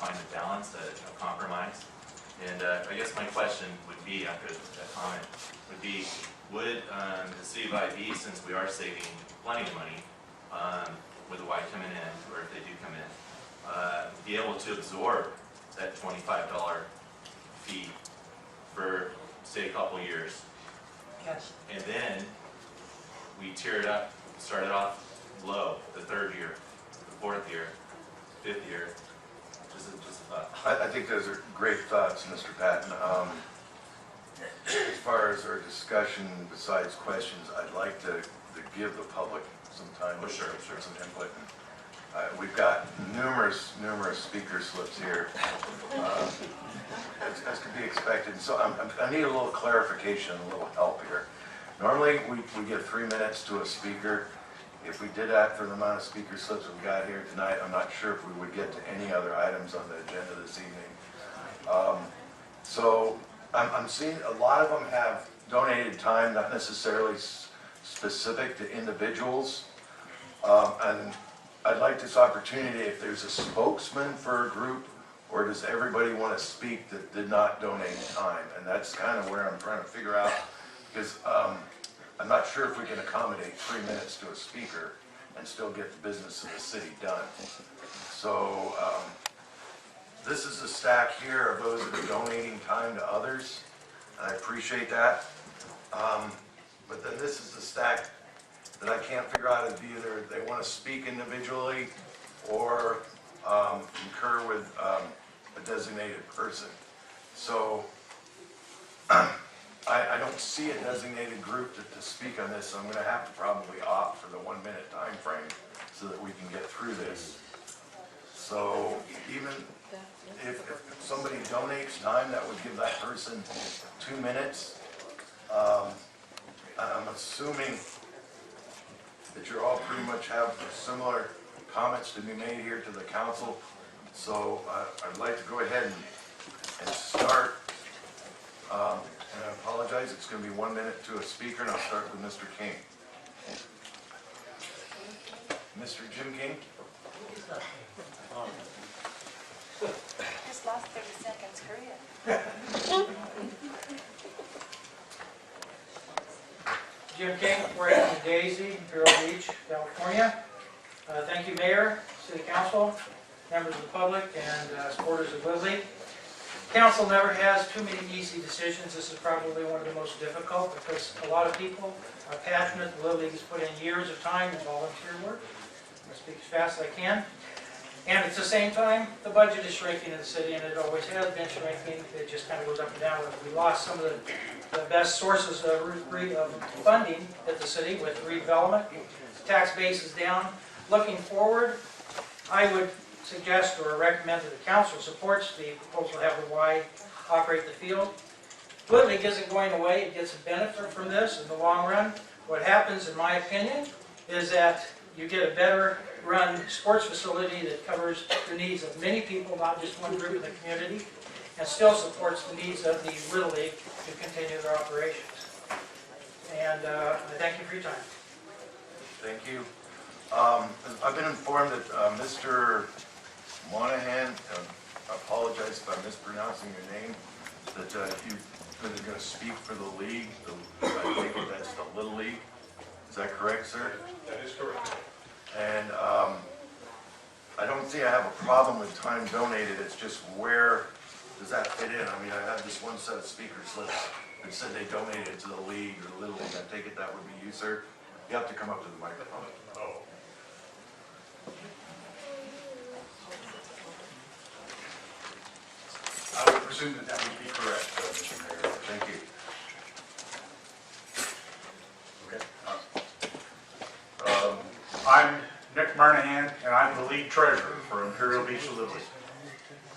find a balance, a compromise. And I guess my question would be, after that comment, would be, would the city of IB, since we are saving plenty of money with the Y coming in, or if they do come in, be able to absorb that $25 fee for, say, a couple years? Yes. And then we tier it up, start it off low, the third year, the fourth year, fifth year. Just a thought. I think those are great thoughts, Mr. Patton. As far as our discussion, besides questions, I'd like to give the public some time to Sure. some input. We've got numerous speaker slips here, as could be expected. So I need a little clarification, a little help here. Normally, we give 3 minutes to a speaker. If we did that for the amount of speaker slips we got here tonight, I'm not sure if we would get to any other items on the agenda this evening. So I'm seeing a lot of them have donated time, not necessarily specific to individuals. And I'd like this opportunity, if there's a spokesman for a group, or does everybody want to speak that did not donate time? And that's kind of where I'm trying to figure out, because I'm not sure if we can accommodate 3 minutes to a speaker and still get the business of the city done. So this is a stack here of those that are donating time to others, and I appreciate that. But then this is the stack that I can't figure out if either they want to speak individually or concur with a designated person. So I don't see a designated group to speak on this, so I'm going to have to probably opt for the 1 minute time frame so that we can get through this. So even if somebody donates time, that would give that person 2 minutes. I'm assuming that you all pretty much have similar comments to be made here to the council. So I'd like to go ahead and start. And I apologize, it's going to be 1 minute to a speaker, and I'll start with Mr. King. Mr. Jim King? Just lost 30 seconds, hurry up. Jim King, 418 Daisy, Imperial Beach, California. Thank you, Mayor, City Council, members of the public, and supporters of Little League. Council never has too many easy decisions. This is probably one of the most difficult because a lot of people are passionate. The Little League has put in years of time and volunteer work. I speak as fast as I can. And at the same time, the budget is shrinking in the city, and it always has been shrinking. It just kind of goes up and down. We lost some of the best sources of funding at the city with redevelopment. The tax base is down. Looking forward, I would suggest or recommend that the council supports the proposal to have the Y operate the field. Little League isn't going away. It gets a benefit from this in the long run. What happens, in my opinion, is that you get a better run sports facility that covers the needs of many people, not just one group in the community, and still supports the needs of the Little League to continue their operations. And I thank you for your time. Thank you. I've been informed that Mr. Monahan, I apologize if I'm mispronouncing your name, that you're going to speak for the league. I think that's the Little League. Is that correct, sir? That is correct. And I don't think I have a problem with time donated. It's just where does that fit in? I mean, I have this one set of speaker slips that said they donated to the league or the Little League. I take it that would be you, sir? You have to come up to the microphone. Oh. I would presume that would be correct, Mr. Mayor. Thank you. Okay. I'm Nick Marnahan, and I'm the league treasurer for Imperial Beach Little League.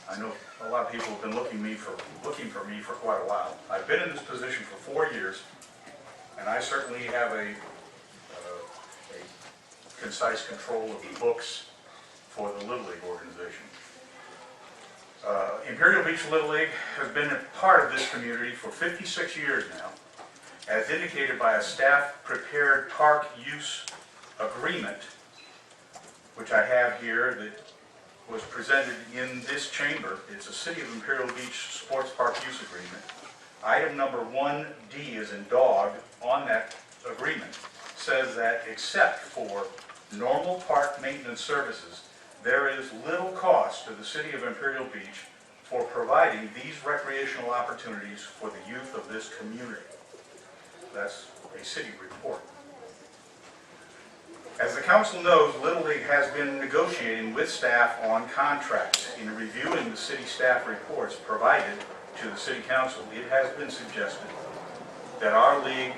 I know a lot of people have been looking for me for quite a while. I've been in this position for 4 years, and I certainly have a concise control of the books for the Little League organization. Imperial Beach Little League has been a part of this community for 56 years now, as indicated by a staff-prepared park use agreement, which I have here, that was presented in this chamber. It's a City of Imperial Beach Sports Park Use Agreement. Item number 1D is in dog on that agreement. Says that except for normal park maintenance services, there is little cost to the City of Imperial Beach for providing these recreational opportunities for the youth of this community. That's a city report. As the council knows, Little League has been negotiating with staff on contracts. In reviewing the city staff reports provided to the city council, it has been suggested that our league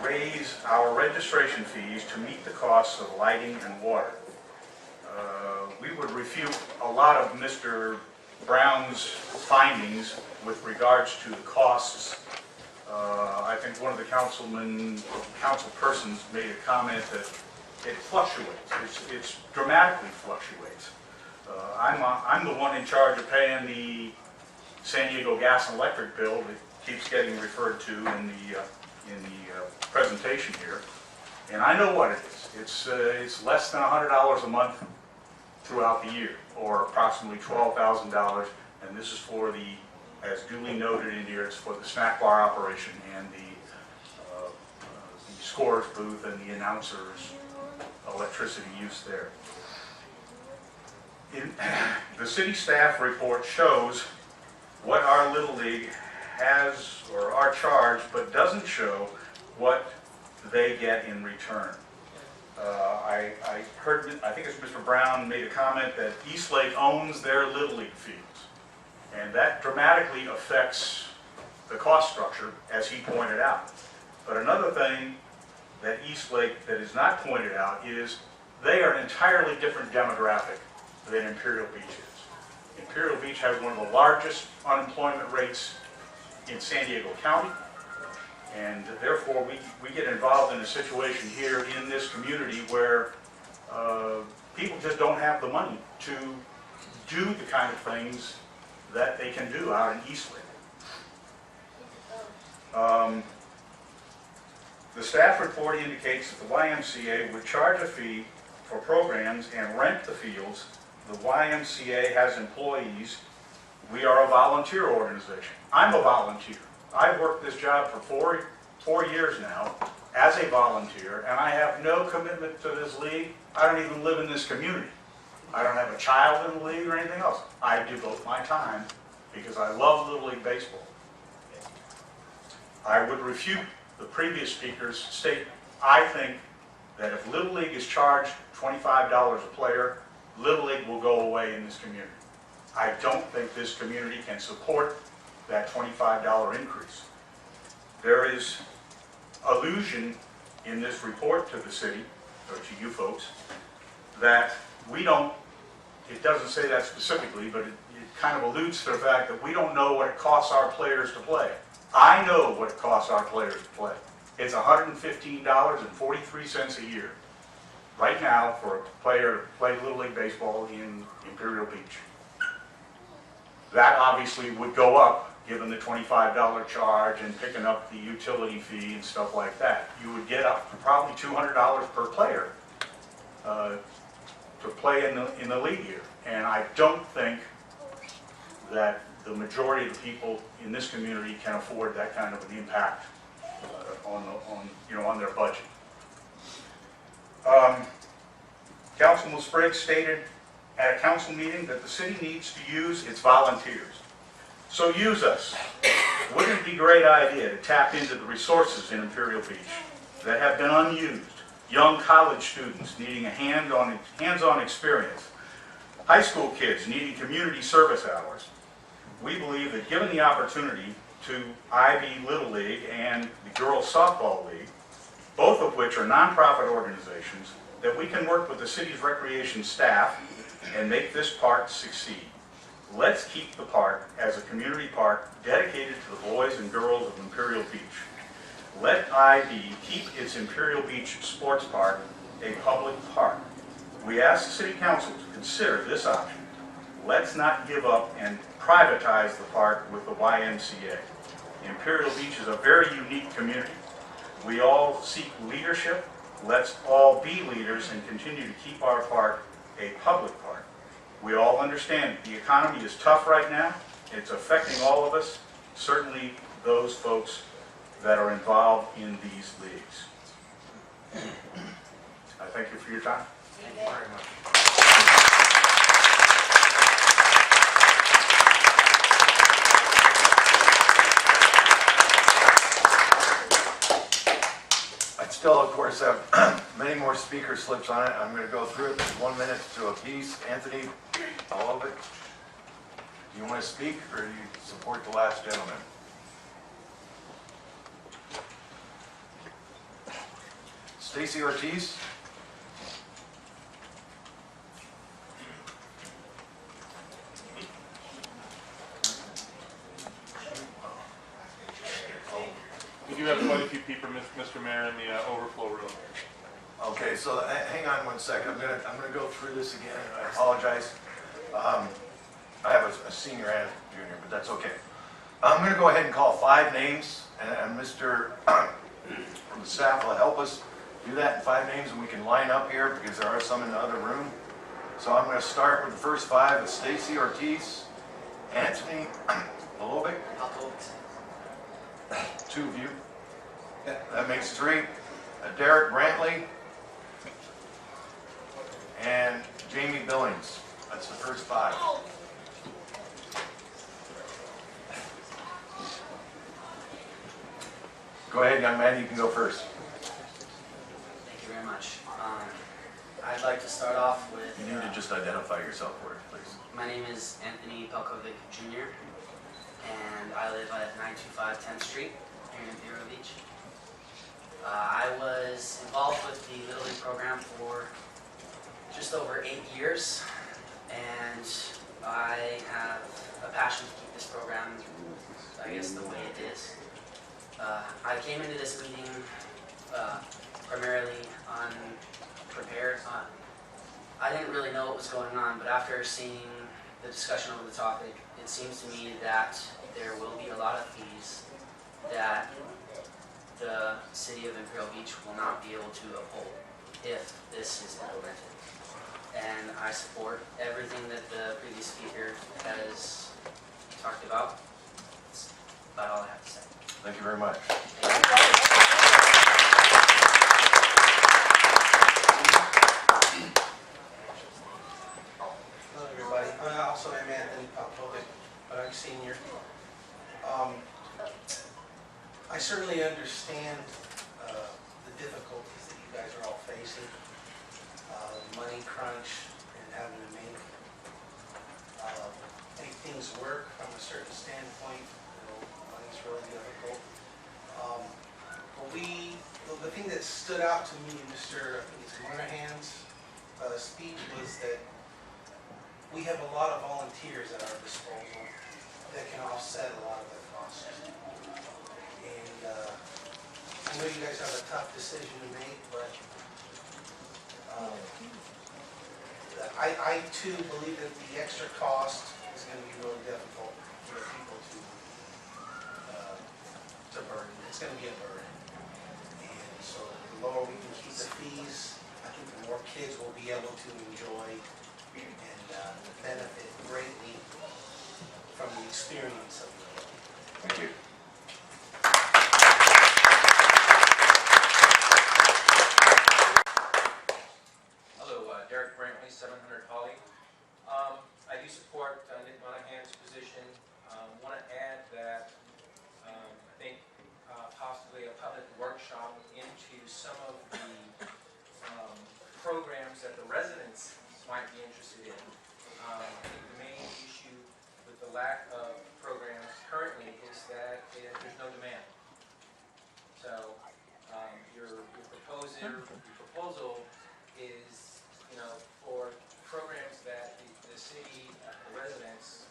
raise our registration fees to meet the costs of lighting and water. We would refute a lot of Mr. Brown's findings with regards to the costs. I think one of the council persons made a comment that it fluctuates. It's dramatically fluctuates. I'm the one in charge of paying the San Diego gas and electric bill that keeps getting referred to in the presentation here, and I know what it is. It's less than $100 a month throughout the year, or approximately $12,000, and this is for the, as duly noted in here, it's for the snack bar operation and the scores booth and the announcers' electricity use there. The city staff report shows what our Little League has or are charged, but doesn't show what they get in return. I heard, I think it's Mr. Brown made a comment that Eastlake owns their Little League fields, and that dramatically affects the cost structure, as he pointed out. But another thing that Eastlake that is not pointed out is they are an entirely different demographic than Imperial Beach is. Imperial Beach has one of the largest unemployment rates in San Diego County, and therefore we get involved in a situation here in this community where people just don't have the money to do the kind of things that they can do out in Eastlake. The staff report indicates that the YMCA would charge a fee for programs and rent the fields. The YMCA has employees. We are a volunteer organization. I'm a volunteer. I've worked this job for four years now as a volunteer, and I have no commitment to this league. I don't even live in this community. I don't have a child in the league or anything else. I devote my time because I love Little League baseball. I would refute the previous speaker's statement. I think that if Little League is charged $25 a player, Little League will go away in this community. I don't think this community can support that $25 increase. There is allusion in this report to the city, or to you folks, that we don't, it doesn't say that specifically, but it kind of alludes to the fact that we don't know what it costs our players to play. I know what it costs our players to play. It's $115.43 a year right now for a player to play Little League baseball in Imperial Beach. That obviously would go up given the $25 charge and picking up the utility fee and stuff like that. You would get up to probably $200 per player to play in the league here. And I don't think that the majority of the people in this community can afford that kind of an impact on their budget. Councilman Spriggs stated at a council meeting that the city needs to use its volunteers. So use us. Wouldn't it be a great idea to tap into the resources in Imperial Beach that have been unused? Young college students needing a hands-on experience. High school kids needing community service hours. We believe that given the opportunity to IB Little League and the Girls Softball League, both of which are nonprofit organizations, that we can work with the city's recreation staff and make this park succeed. Let's keep the park as a community park dedicated to the boys and girls of Imperial Beach. Let IB keep its Imperial Beach Sports Park a public park. We ask the City Council to consider this option. Let's not give up and privatize the park with the YMCA. Imperial Beach is a very unique community. We all seek leadership. Let's all be leaders and continue to keep our park a public park. We all understand the economy is tough right now. It's affecting all of us, certainly those folks that are involved in these leagues. I thank you for your time. Thank you very much. I still, of course, have many more speaker slips on it. I'm going to go through it 1 minute to a piece. Anthony, all of it. Do you want to speak, or do you support the last gentleman? Stacy Ortiz. We do have quite a few people, Mr. Mayor, in the overflow room. Okay, so hang on 1 second. I'm gonna go through this again. I apologize. I have a senior and a junior, but that's okay. I'm gonna go ahead and call 5 names, and Mr. from the staff will help us do that in 5 names, and we can line up here because there are some in the other room. So I'm gonna start with the first 5. It's Stacy Ortiz, Anthony Polovic, 2 of you. That makes 3. Derek Brantley and Jamie Billings. That's the first 5. Go ahead, young man, you can go first. Thank you very much. I'd like to start off with... You need to just identify yourself for it, please. My name is Anthony Pelkovic Jr., and I live at 925 10th Street here in Imperial Beach. I was involved with the Little League program for just over 8 years, and I have a passion to keep this program, I guess, the way it is. I came into this meeting primarily unprepared. I didn't really know what was going on, but after seeing the discussion over the topic, it seems to me that there will be a lot of fees that the city of Imperial Beach will not be able to uphold if this is implemented. And I support everything that the previous speaker has talked about. That's about all I have to say. Thank you very much. Hello, everybody. I also am Anthony Popovic, but I'm senior. I certainly understand the difficulties that you guys are all facing. Money crunch and having to make things work from a certain standpoint. Money's really difficult. But the thing that stood out to me in Mr. I think it's Moynihan's speech was that we have a lot of volunteers at our disposal that can offset a lot of the costs. And I know you guys have a tough decision to make, but I too believe that the extra cost is going to be really difficult for people to burden. It's going to be a burden. And so the lower we can keep the fees, I think the more kids will be able to enjoy and benefit greatly from the experience of the league. Thank you. Hello, Derek Brantley, 700 Holly. I do support Nick Monahan's position. Want to add that I think possibly a public workshop into some of the programs that the residents might be interested in. I think the main issue with the lack of programs currently is that there's no demand. So your proposal is, for programs that the city, the residents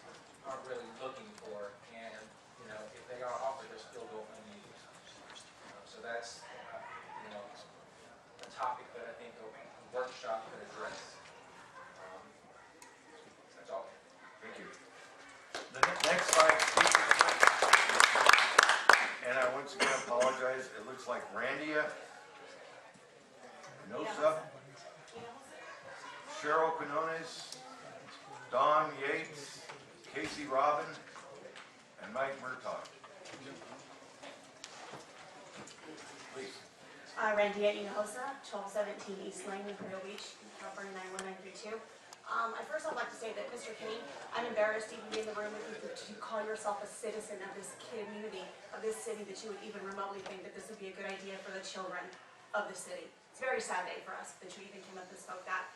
aren't really looking for, and if they are offered, they'll still go unused. So that's a topic that I think a workshop could address. That's all. Thank you. The next 5 speakers, and I once again apologize, it looks like Randia, Nosa, Cheryl Quinones, Don Yates, Casey Robin, and Mike Murtaugh. Please. Randy Hinojosa, 1217 East Lane, Imperial Beach, California 91932. I'd like to say that, Mr. King, I'm embarrassed to even be in the room with you to call yourself a citizen of this community, of this city, that you would even remotely think that this would be a good idea for the children of the city. It's a very sad day for us that you even came up and spoke that.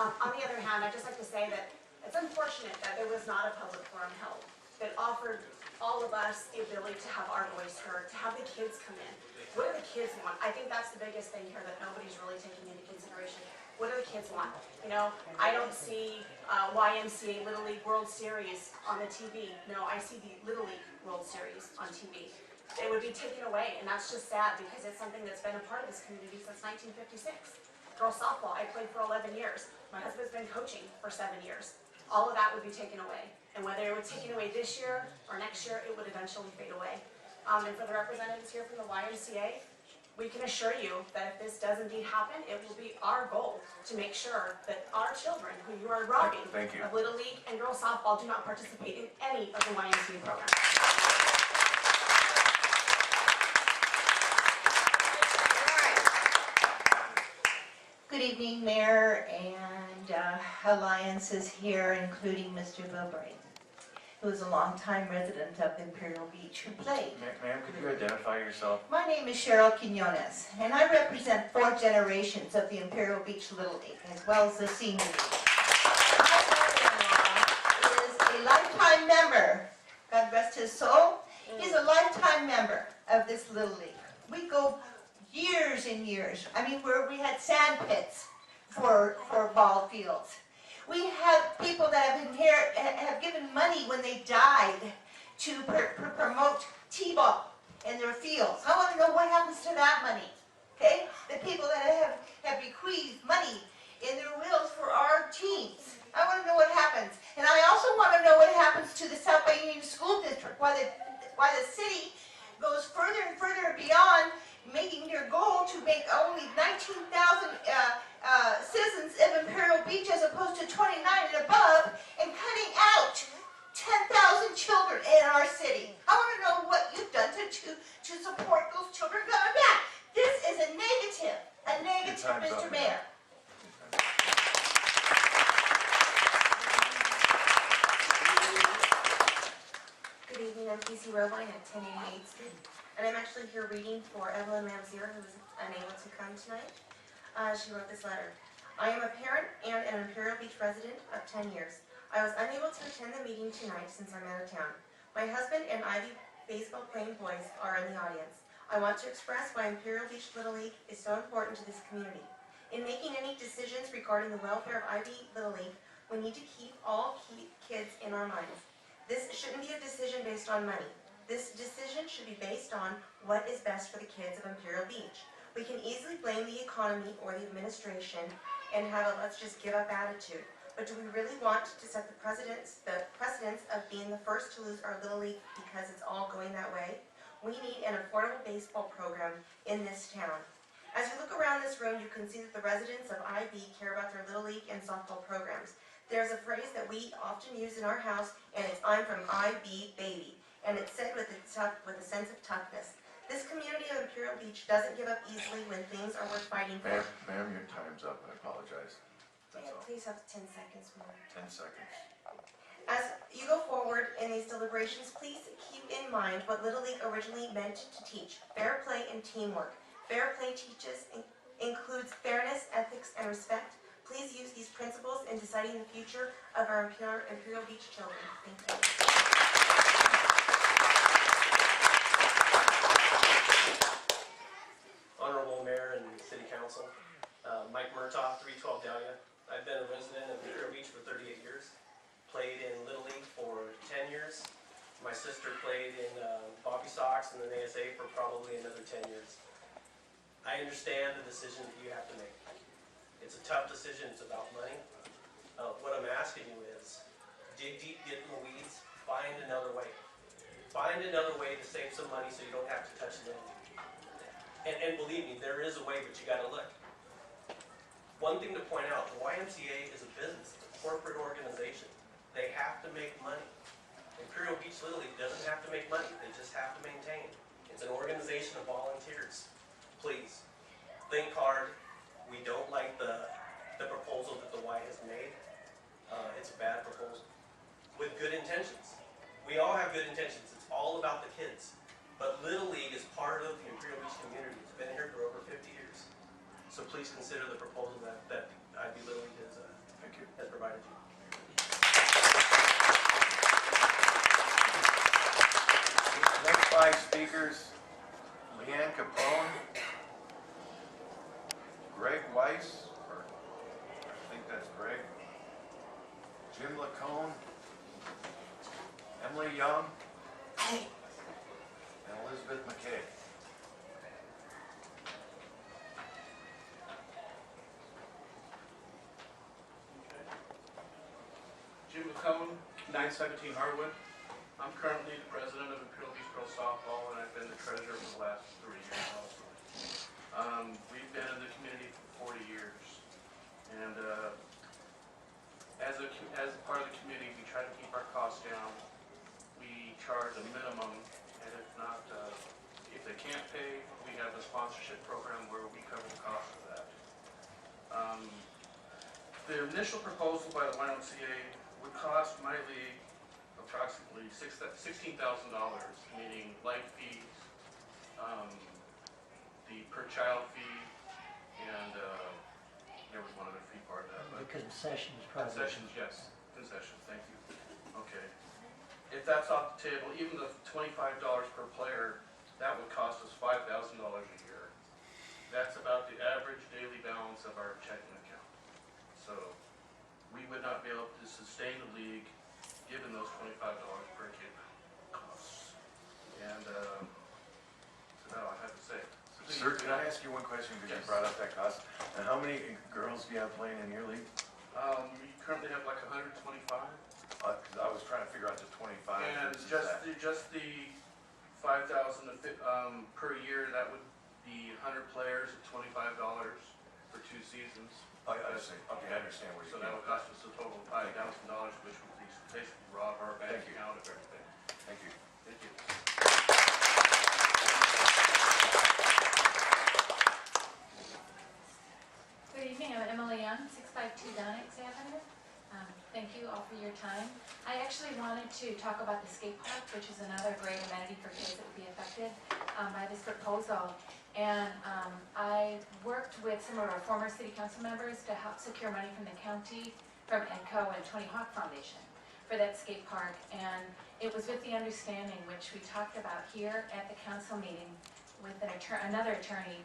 On the other hand, I'd just like to say that it's unfortunate that there was not a public forum held that offered all of us the ability to have our voice heard, to have the kids come in. What do the kids want? I think that's the biggest thing here that nobody's really taking into consideration. What do the kids want? You know, I don't see YMCA Little League World Series on the TV. No, I see the Little League World Series on TV. It would be taken away, and that's just sad because it's something that's been a part of this community since 1956. Girls softball, I played for 11 years. My husband's been coaching for 7 years. All of that would be taken away. And whether it would take it away this year or next year, it would eventually fade away. And for the representatives here from the YMCA, we can assure you that if this does indeed happen, it will be our goal to make sure that our children who you are robbing Thank you. of Little League and girls softball do not participate in any of the YMCA programs. Good evening, Mayor and alliances here, including Mr. Bilbray, who is a longtime resident of Imperial Beach, who played. Ma'am, could you identify yourself? My name is Cheryl Quinones, and I represent 4 generations of the Imperial Beach Little League, as well as the senior league. My mother-in-law is a lifetime member, God rest his soul. He's a lifetime member of this Little League. We go years and years. I mean, we had sand pits for ball fields. We have people that have given money when they died to promote T-ball in their fields. I want to know what happens to that money. Okay? The people that have bequeathed money in their wills for our teams. I want to know what happens. And I also want to know what happens to the South Bay Union School District, why the city goes further and further beyond making their goal to make only 19,000 citizens of Imperial Beach as opposed to 29 and above, and cutting out 10,000 children in our city. I want to know what you've done to support those children coming back. This is a negative, Mr. Mayor. Good evening, I'm Casey Robine at 1088 Street, and I'm actually here reading for Evelyn Mamzier, who was unable to come tonight. She wrote this letter. I am a parent and an Imperial Beach resident of 10 years. I was unable to attend the meeting tonight since I'm out of town. My husband and Ivy baseball playing boys are in the audience. I want to express why Imperial Beach Little League is so important to this community. In making any decisions regarding the welfare of Ivy Little League, we need to keep all kids in our minds. This shouldn't be a decision based on money. This decision should be based on what is best for the kids of Imperial Beach. We can easily blame the economy or the administration and have a let's just give up attitude. But do we really want to set the precedence of being the first to lose our Little League because it's all going that way? We need an affordable baseball program in this town. As you look around this room, you can see that the residents of IB care about their Little League and softball programs. There's a phrase that we often use in our house, and it's I'm from IB baby, and it's said with a sense of toughness. This community of Imperial Beach doesn't give up easily when things are worth fighting for. Ma'am, your time's up. I apologize. That's all. Please have 10 seconds more. 10 seconds. As you go forward in these deliberations, please keep in mind what Little League originally meant to teach: fair play and teamwork. Fair play includes fairness, ethics, and respect. Please use these principles in deciding the future of our Imperial Beach children. Thank you. Honorable Mayor and City Council, Mike Murtaugh, 312 Dahlia. I've been a resident of Imperial Beach for 38 years. Played in Little League for 10 years. My sister played in Bobby Sox and then ASA for probably another 10 years. I understand the decision that you have to make. It's a tough decision. It's about money. What I'm asking you is, dig deep, get in the weeds, find another way. Find another way to save some money so you don't have to touch the entity. And believe me, there is a way, but you got to look. One thing to point out, the YMCA is a business, it's a corporate organization. They have to make money. Imperial Beach Little League doesn't have to make money, they just have to maintain. It's an organization of volunteers. Please, think hard. We don't like the proposal that the Y has made. It's a bad proposal with good intentions. We all have good intentions. It's all about the kids. But Little League is part of the Imperial Beach community. It's been here for over 50 years. So please consider the proposal that IB Little League has provided you. Next 5 speakers, Leanne Capone, Greg Weiss, or I think that's Greg, Jim Lacone, Emily Young, and Elizabeth McKay. Jim McCone, 917 Harwood. I'm currently the president of Imperial Beach Girls Softball, and I've been the treasurer for the last 3 years also. We've been in the community for 40 years, and as part of the community, we try to keep our costs down. We charge a minimum, and if not, if they can't pay, we have a sponsorship program where we cover the cost of that. The initial proposal by the YMCA would cost my league approximately $16,000, meaning light fees, the per child fee, and there was one other fee part of that. The concessions probably. Concessions, yes. Concessions, thank you. Okay. If that's off the table, even the $25 per player, that would cost us $5,000 a year. That's about the average daily balance of our checking account. So we would not be able to sustain the league given those $25 per kid costs. And so that's all I have to say. Sir, can I ask you one question because you brought up that cost? And how many girls do you have playing in your league? We currently have like 125. I was trying to figure out the 25. And versus just the 5,000 per year, that would be 100 players at $25 for 2 seasons. Oh, I see. Okay, I understand where you're So that would cost us a total of $5,000, which would basically rob our bank account of everything. Thank you. Thank you. Good evening, I'm Emily Young, 652 Donix Avenue. Thank you all for your time. I actually wanted to talk about the skate park, which is another great amenity for kids that would be affected by this proposal. And I worked with some of our former city council members to help secure money from the county, from ENCO and Tony Hawk Foundation for that skate park. And it was with the understanding, which we talked about here at the council meeting with another attorney,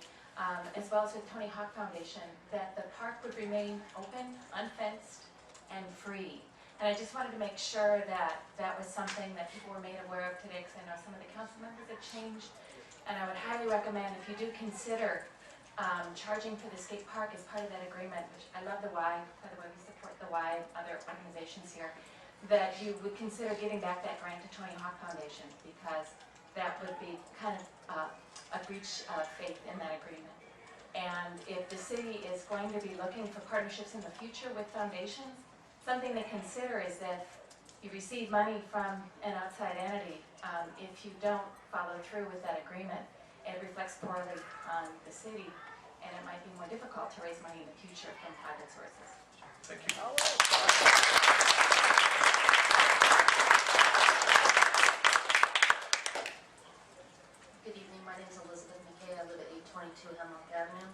as well as with Tony Hawk Foundation, that the park would remain open, unfenced, and free. And I just wanted to make sure that that was something that people were made aware of today, because I know some of the council members have changed. And I would highly recommend, if you do consider charging for the skate park as part of that agreement, which I love the Y, by the way, we support the Y, other organizations here, that you would consider giving back that grant to Tony Hawk Foundation, because that would be kind of a breach of faith in that agreement. And if the city is going to be looking for partnerships in the future with foundations, something to consider is that you receive money from an outside entity. If you don't follow through with that agreement, it reflects poorly on the city, and it might be more difficult to raise money in the future from private sources. Thank you. Good evening, my name is Elizabeth McKay. I live at 822 Hemlock Avenue.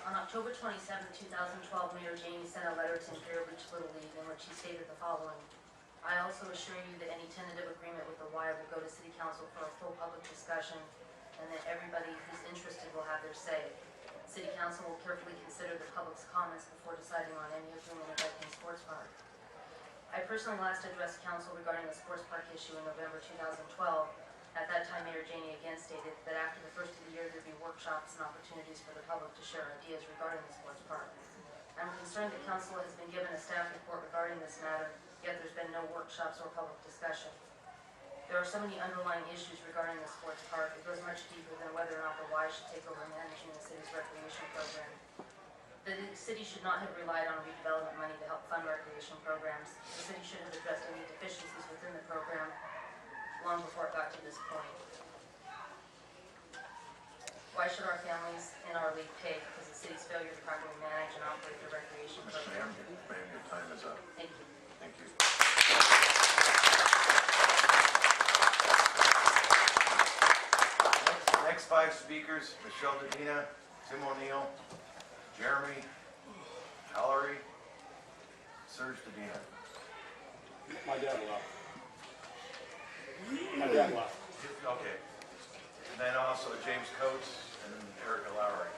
On October 27, 2012, Mayor Janey sent a letter to Imperial Beach Little League in which he stated the following: I also assure you that any tentative agreement with the Y will go to City Council for a full public discussion, and that everybody who's interested will have their say. City Council will carefully consider the public's comments before deciding on any agreement affecting sports park. I personally last addressed Council regarding the sports park issue in November 2012. At that time, Mayor Janey again stated that after the first of the year, there'd be workshops and opportunities for the public to share ideas regarding the sports park. I'm concerned that Council has been given a staff report regarding this matter, yet there's been no workshops or public discussion. There are so many underlying issues regarding the sports park. It goes much deeper than whether or not the Y should take over managing the city's recreation program. The city should not have relied on redevelopment money to help fund recreation programs. The city should have addressed any deficiencies within the program long before it got to this point. Why should our families in our league pay because the city's failure to properly manage and operate the recreation program? Ma'am, your time is up. Thank you. Thank you. Next 5 speakers, Michelle Dedina, Tim O'Neill, Jeremy, Valerie, Serge Dedina. My dad left. My dad left. Okay. And then also James Coates and Erica Lowry.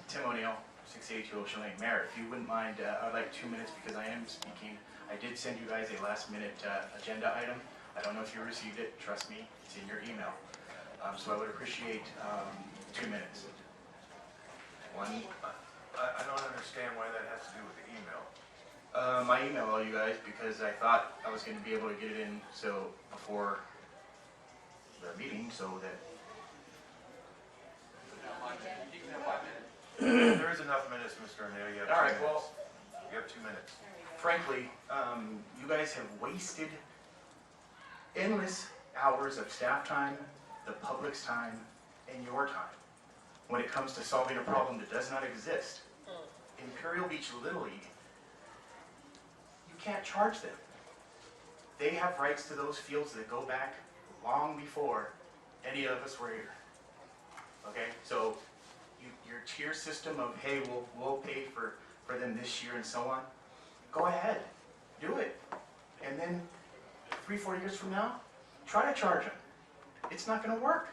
Tim O'Neill, 682 Ocean Lane. Mayor, if you wouldn't mind, I'd like 2 minutes because I am speaking. I did send you guys a last-minute agenda item. I don't know if you received it. Trust me, it's in your email. So I would appreciate 2 minutes. One. I don't understand why that has to do with the email. I emailed all you guys because I thought I was going to be able to get it in so before the meeting so that There is enough minutes, Mr. O'Neill. You have 2 All right, minutes. well, You have 2 minutes. frankly, you guys have wasted endless hours of staff time, the public's time, and your time when it comes to solving a problem that does not exist. Imperial Beach Little League, you can't charge them. They have rights to those fields that go back long before any of us were here. Okay, so your tier system of, hey, we'll pay for them this year and so on, go ahead, do it. And then 3-4 years from now, try to charge them. It's not going to work.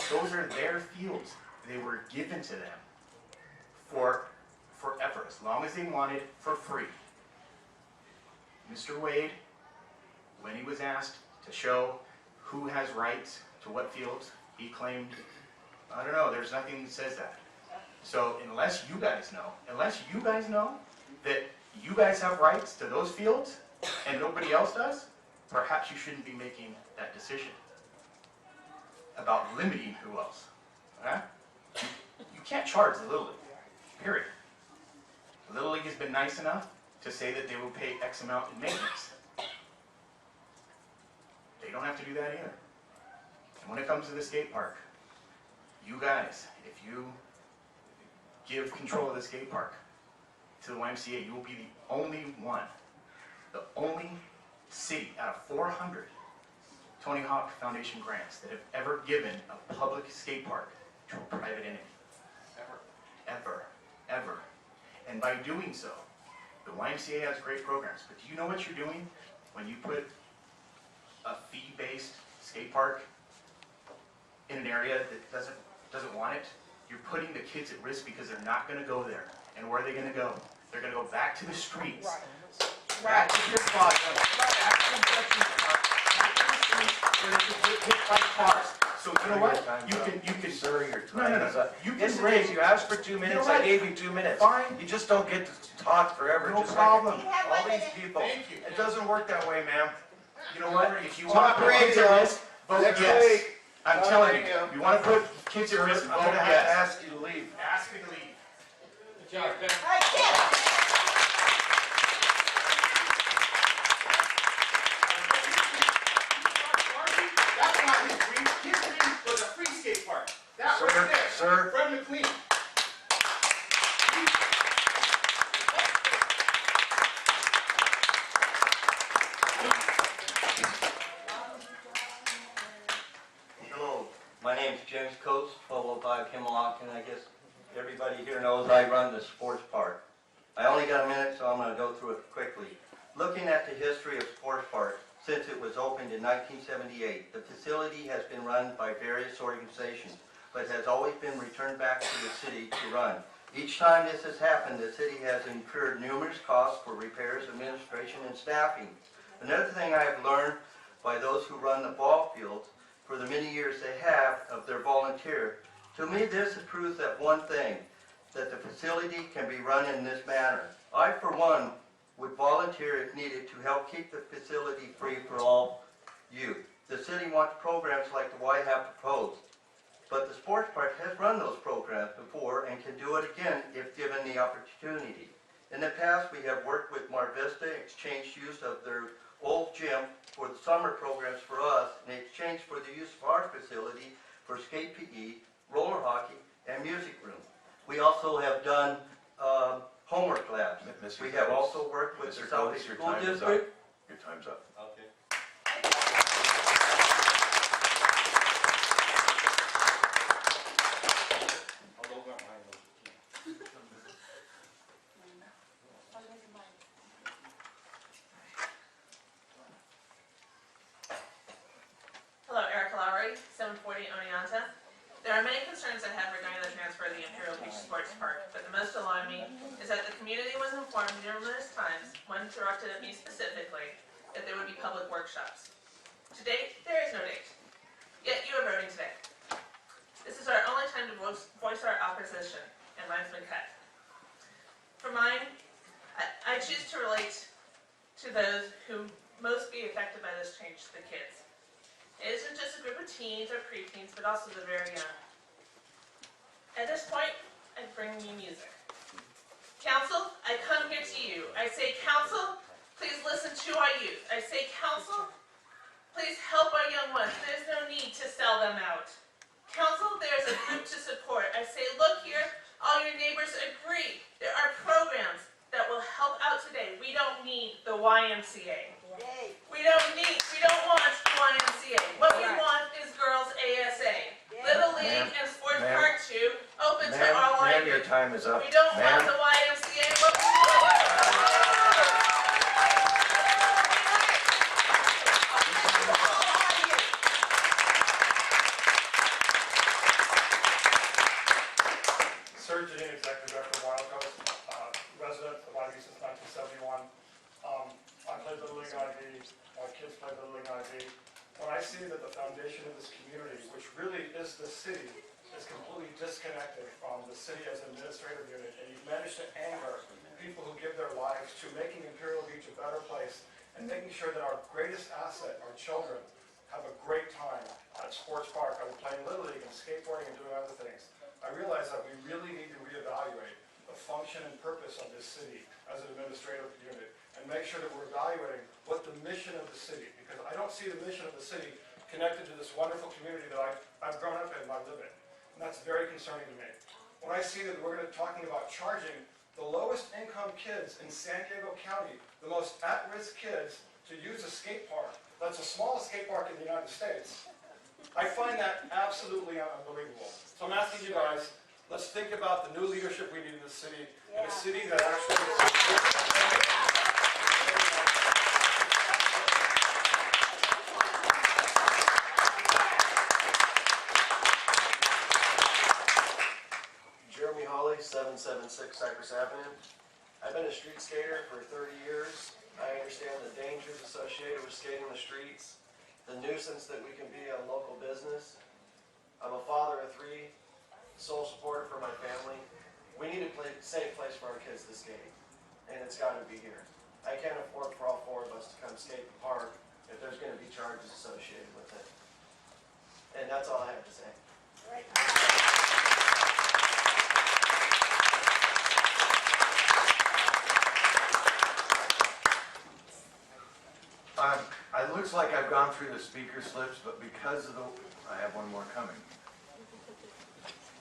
Those are their fields. They were given to them for forever, as long as they wanted, for free. Mr. Wade, when he was asked to show who has rights to what fields, he claimed, I don't know, there's nothing that says that. So unless you guys know that you guys have rights to those fields and nobody else does, perhaps you shouldn't be making that decision about limiting who else. Okay? You can't charge the Little League, period. The Little League has been nice enough to say that they will pay X amount in maintenance. They don't have to do that either. And when it comes to the skate park, you guys, if you give control of the skate park to the YMCA, you will be the only city out of 400 Tony Hawk Foundation grants that have ever given a public skate park to a private entity. Ever. And by doing so, the YMCA has great programs, but do you know what you're doing when you put a fee-based skate park in an area that doesn't want it? You're putting the kids at risk because they're not going to go there. And where are they going to go? They're going to go back to the streets. Back to their plaza, back to the veterans park, back to the streets where they can get hit by cars. So you know what? You can. Sir, your time is up. You Yes, can it raise. is. You asked for 2 minutes. what? I gave you 2 minutes. Fine. You just don't get to talk forever. No just problem. Like all these people. Thank you. It doesn't work that way, ma'am. You know what? If you want to put kids at risk, vote yes. I'm telling you. If you want to put kids at risk, I'm vote going to have to yes. ask you to leave. Ask me to leave. Good job, Ben. All right, Tim. That's not his dream. His dream was a free skate park. That right there. Sir. Fred McLean. Hello, my name's James Coates, 1205 Hemlock, and I guess everybody here knows I run the sports park. I only got a minute, so I'm going to go through it quickly. Looking at the history of Sports Park, since it was opened in 1978, the facility has been run by various organizations, but has always been returned back to the city to run. Each time this has happened, the city has incurred numerous costs for repairs, administration, and staffing. Another thing I have learned by those who run the ball fields for the many years they have of their volunteer, to me this proves that one thing, that the facility can be run in this manner. I, for one, would volunteer if needed to help keep the facility free for all youth. The city wants programs like the Y have proposed, but the sports park has run those programs before and can do it again if given the opportunity. In the past, we have worked with Mar Vista, exchanged use of their old gym for the summer programs for us, in exchange for the use of our facility for skate PE, roller hockey, and music room. We also have done homework labs. Mr. We have Coates, also worked with the Mr. South Coates, your School time is up. District. Your time's up. Okay. Hello, Erica Lowry, 740 Oneonta. There are many concerns I have regarding the transfer of the Imperial Beach Sports Park, but the most alarming is that the community was informed numerous times, one directed at me specifically, that there would be public workshops. To date, there is no date. Yet you are voting today. This is our only time to voice our opposition, and mine's been cut. For mine, I choose to relate to those who most be affected by this change, the kids. It isn't just a group of teens or preteens, but also the very young. At this point, I bring you music. Council, I come here to you. I say, Council, please listen to our youth. I say, Council, please help our young ones. There's no need to sell them out. Council, there's a group to support. I say, look here, all your neighbors agree. There are programs that will help out today. We don't need the YMCA. We don't want YMCA. What we want is girls ASA. Little League and Sports Park 2, open to all our Ma'am, your youth. time is up. We don't want the YMCA. What we want. Sir Janine, Executive Director of Wild Coast, resident of IB since 1971. I played Little League IB, my kids played Little League IB. When I see that the foundation of this community, which really is the city, is completely disconnected from the city as an administrative unit, and you've managed to anger people who give their lives to making Imperial Beach a better place and making sure that our greatest asset, our children, have a great time at Sports Park, either playing Little League and skateboarding and doing other things. I realize that we really need to reevaluate the function and purpose of this city as an administrative unit and make sure that we're evaluating what the mission of the city, because I don't see the mission of the city connected to this wonderful community that I've grown up in and I live in. And that's very concerning to me. When I see that we're going to be talking about charging the lowest income kids in San Diego County, the most at-risk kids, to use a skate park that's the smallest skate park in the United States, I find that absolutely unbelievable. So I'm asking you guys, let's think about the new leadership we need in the city, and a city that actually Jeremy Hawley, 776 Cypress Avenue. I've been a street skater for 30 years. I understand the dangers associated with skating the streets, the nuisance that we can be on local business. I'm a father of 3, sole supporter for my family. We need a safe place for our kids to skate, and it's got to be here. I can't afford for all 4 of us to come skate the park if there's going to be charges associated with it. And that's all I have to say. It looks like I've gone through the speaker slips, but because of I have one more coming.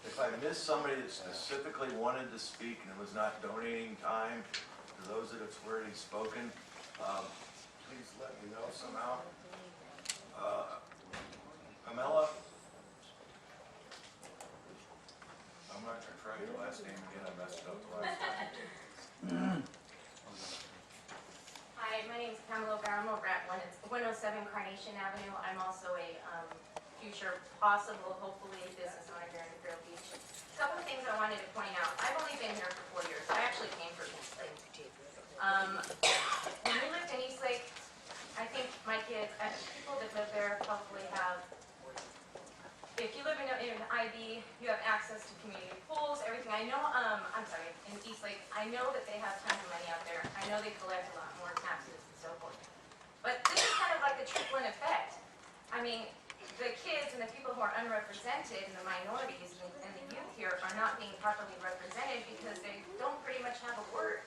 If I missed somebody that specifically wanted to speak and was not donating time to those that have already spoken, please let me know somehow. Pamela? I'm not going to try your last name again, I messed it up the last time. Hi, my name is Pamela Brown. I'm over at 107 Carnation Avenue. I'm also a future possible, hopefully, business owner here in Imperial Beach. A couple of things I wanted to point out. I've only been here for 4 years. I actually came from East Lake. When we lived in East Lake, I think my kids, people that live there probably have, if you live in IB, you have access to community pools, everything. I know, in East Lake, I know that they have tons of money out there. I know they collect a lot more taxes and so forth. But this is kind of like a trickling effect. I mean, the kids and the people who are unrepresented and the minorities and the youth here are not being properly represented because they don't pretty much have a word.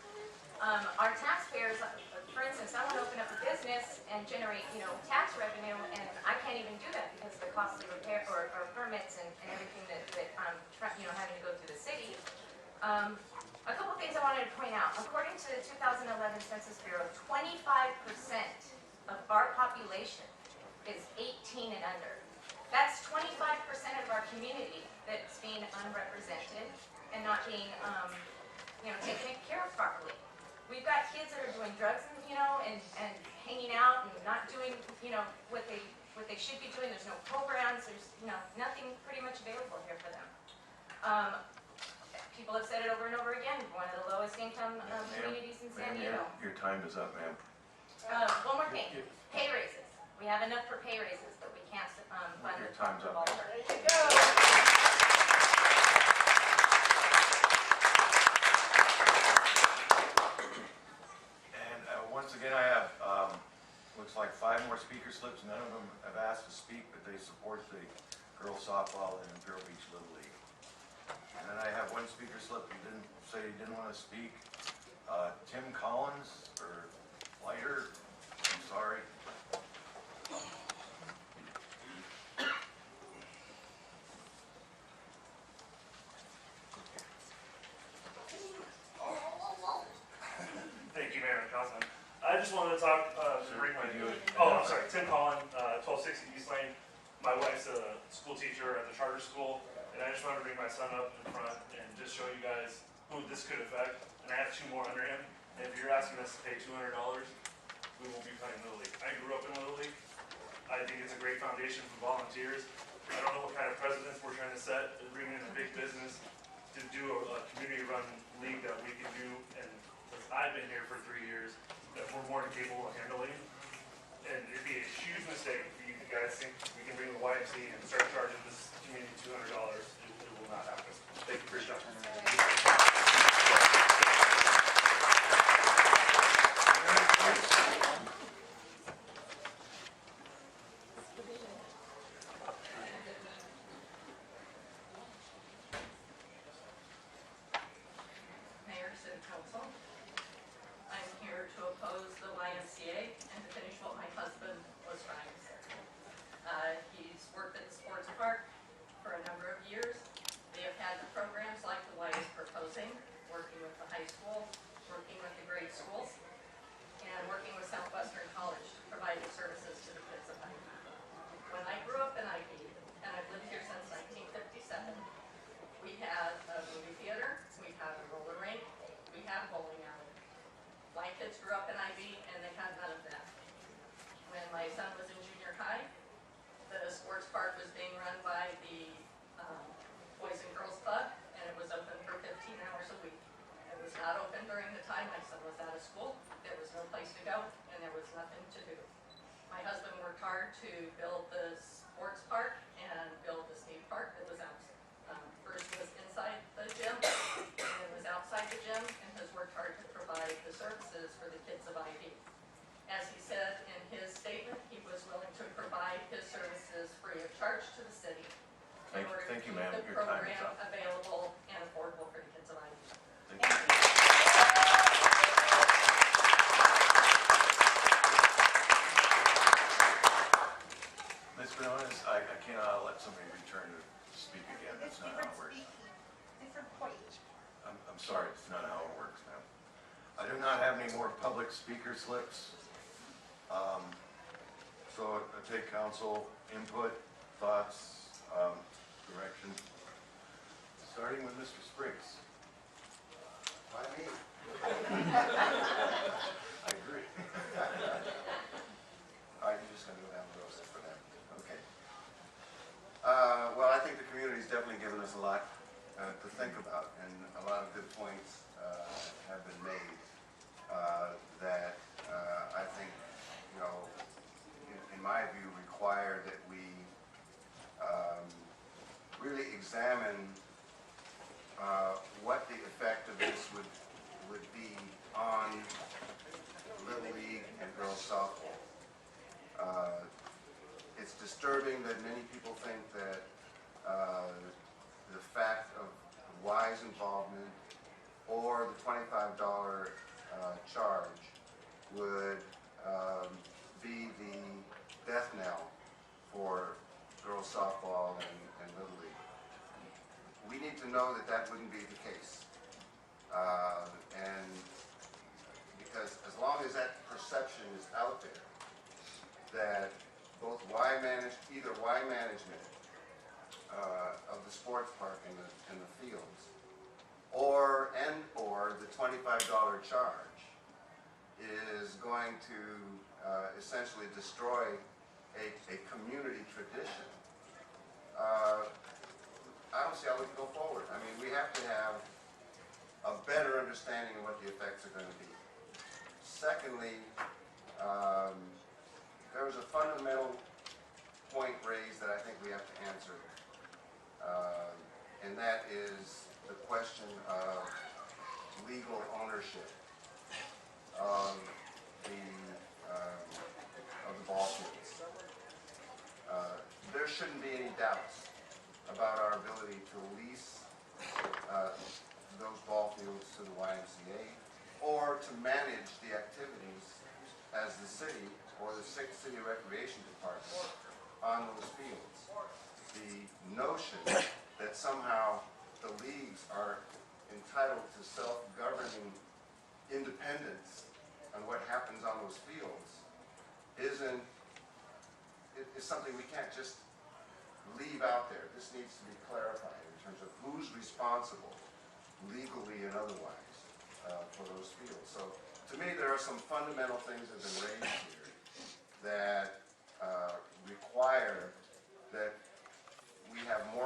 Our taxpayers, for instance, I want to open up a business and generate, tax revenue, and I can't even do that because of the costly repair or permits and everything that I'm having to go through the city. A couple things I wanted to point out. According to the 2011 Census Bureau, 25% of our population is 18 and under. That's 25% of our community that's being unrepresented and not being, taken care of properly. We've got kids that are doing drugs, and hanging out and not doing, what they should be doing. There's no programs. There's, nothing pretty much available here for them. People have said it over and over again. One of the lowest income communities in San Diego. Your time is up, ma'am. One more thing. Pay raises. We have enough for pay raises, but we can't fund Your the time's up. There you go. And once again, I have, looks like 5 more speaker slips. None of them have asked to speak, but they support the girls softball and Imperial Beach Little League. And then I have 1 speaker slip who didn't say he didn't want to speak. Tim Collins, or Lighter, I'm sorry. Thank you, Mayor and Councilman. I just wanted to talk, bring my, I'm sorry, Tim Collin, 1260 East Lane. My wife's a school teacher at the charter school, and I just wanted to bring my son up in front and just show you guys who this could affect. And I have 2 more under him, and if you're asking us to pay $200, we won't be playing Little League. I grew up in Little League. I think it's a great foundation for volunteers. I don't know what kind of precedents we're trying to set and bring in a big business to do a community-run league that we can do, and I've been here for 3 years, that we're more than capable of handling. And it'd be a huge mistake if you guys think we can bring the YMCA and start charging this community $200. It will not happen. Thank you for your time. Mayor, City Council, I'm here to oppose the YMCA and to finish what my husband was trying to say. He's worked at the sports park for a number of years. They have had the programs like the Y is proposing, working with the high school, working with the grade schools, and working with Southwestern College to provide the services to the kids of IB. When I grew up in IB, and I've lived here since 1957, we had a movie theater, we had a roller rink, we had a bowling alley. My kids grew up in IB and they had none of that. When my son was in junior high, the sports park was being run by the Boys and Girls Club, and it was open for 15 hours a week. It was not open during the time my son was out of school. There was no place to go, and there was nothing to do. My husband worked hard to build the sports park and build the skate park that was out. First was inside the gym, and it was outside the gym, and has worked hard to provide the services for the kids of IB. As he said in his statement, he was willing to provide his services free of charge to the city in order to Thank you, keep ma'am. the Your time is program up. available and affordable for the kids of IB. Thank you. Ms. Benoist, I cannot let somebody return to speak again. That's not how it works. Different point. I'm sorry, it's not how it works, ma'am. I do not have any more public speaker slips. So I take council input, thoughts, direction, starting with Mr. Spriggs. Why me? I agree. Are you just going to go down the road for that? Okay. Well, I think the community's definitely given us a lot to think about, and a lot of good points have been made that I think, in my view, require that we really examine what the $25 charge would be the death knell for girls softball and Little League. We need to know that that wouldn't be the case. And because as long as that perception is out there, that both either Y management of the sports park and the fields, or the $25 charge is going to essentially destroy a community tradition, I don't see how we can go forward. I mean, we have to have a better understanding of what the effects are going to be. Secondly, there was a fundamental point raised that I think we have to answer, and that is the question of legal ownership of the ball fields. There shouldn't be any doubts about our ability to lease those ball fields to the YMCA or to manage the activities as the city or the city recreation department on those fields. The notion that somehow the leagues are entitled to self-governing independence on what happens on those fields is something we can't just leave out there. This needs to be clarified in terms of who's responsible, legally and otherwise, for those fields. So to me, there are some fundamental things that have been raised here that require that we have more